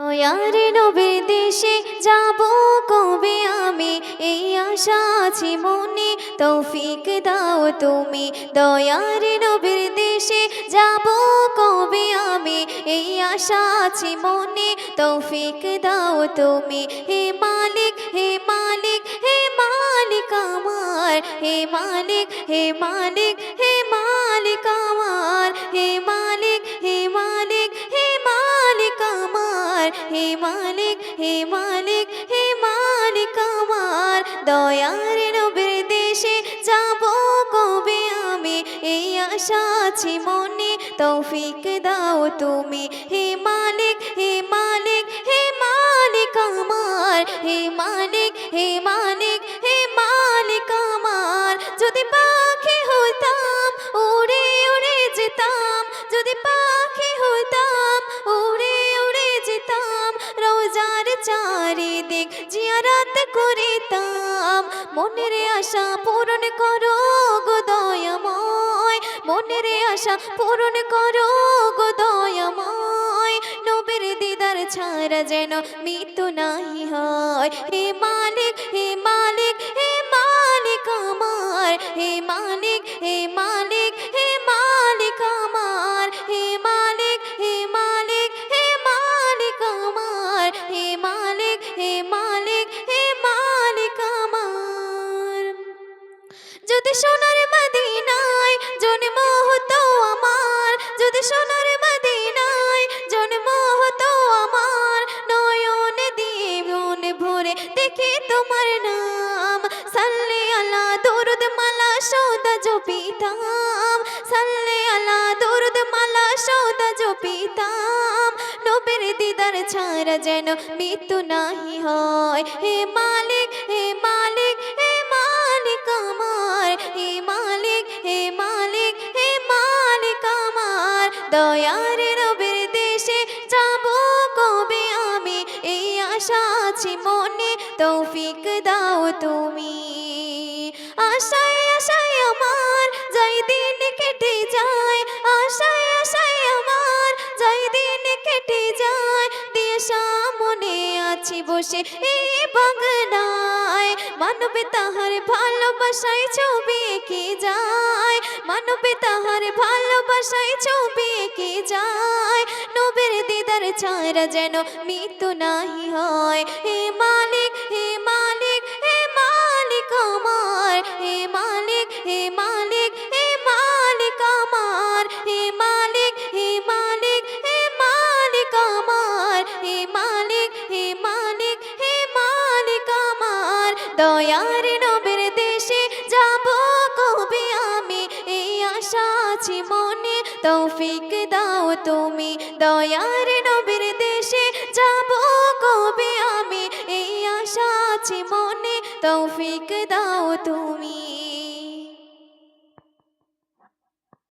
দয়ার নবীর দেশে যাব কবে আমি, এই আশা আছে মনে, তৌফিক দাও তুমি। দয়ার নবীর দেশে যাব কবে আমি, এই আশা আছে মনে, তৌফিক দাও তুমি। হে মালিক, হে মালিক, হে মালিক আমার, হে মালিক, হে মালিক, হে মালিক আমার, হে মালিক, হে মালিক, হে মালিক আমার, হে মালিক, হে মালিক, হে মালিক আমার। দয়ার নবীর দেশে যাব কবে আমি, এই আশা আছে মনে, তৌফিক দাও তুমি। হে মালিক, হে মালিক, হে মালিক আমার, হে মালিক, হে মালিক, হে মালিক আমার। যদি পাখি হইতাম উড়ে উড়ে যেতাম, যদি পাখি হইতাম উড়ে উড়ে যেতাম, রোজার চারিদিক জিয়ারত করিতাম। মনের আশা পূরণ করো গো দয়াময়, মনের আশা পূরণ করো গো দয়াময়। নবীর দিদার ছাড়া যেন মৃত্যু নাহি হয়। হে মালিক, হে মালিক, হে মালিক আমার, হে মালিক, হে মালিক, হে মালিক আমার, হে মালিক, হে মালিক, হে মালিক আমার, হে মালিক, হে মালিক, হে মালিক আমার। যদি সোনার মদিনায় জন্ম হতো আমার, যদি সোনার মদিনায় জন্ম হতো আমার, নয়ন দিয়ে মন ভরে দেখি তোমার নাম। সাল্লি আলা দরুদ মালা সদা জপিতাম, সাল্লি আলা দরুদ মালা সদা জপিতাম। নবীর দিদার ছাড়া যেন মৃত্যু নাহি হয়। হে মালিক, হে মালিক, হে মালিক আমার, হে মালিক, হে মালিক, হে মালিক আমার। দয়ার নবীর দেশে যাব কবে আমি, এই আশা আছে মনে, তৌফিক দাও তুমি। আশায় আশায় আমার যাই দিন কেটে যায়, আশায় আশায় আমার যাই দিন কেটে যায়, দিয়ে সামনে আছি বসে এই বাগানায়। মানবে তাহার ভালোবাসায় ছবি এঁকে যায়, মানবে তাহার ভালোবাসায় ছবি এঁকে যায়। নবীর দিদার ছাড়া যেন মৃত্যু নাহি হয়। হে মালিক, হে মালিক, হে মালিক আমার, হে মালিক, হে মালিক, হে মালিক আমার, হে মালিক, হে মালিক, হে মালিক আমার, হে মালিক, হে মালিক, হে মালিক আমার। দয়ার নবীর দেশে যাব কবে আমি, এই আশা আছে মনে, তৌফিক দাও তুমি। দয়ার নবীর দেশে যাব কবে আমি, এই আশা আছে মনে, তৌফিক দাও তুমি।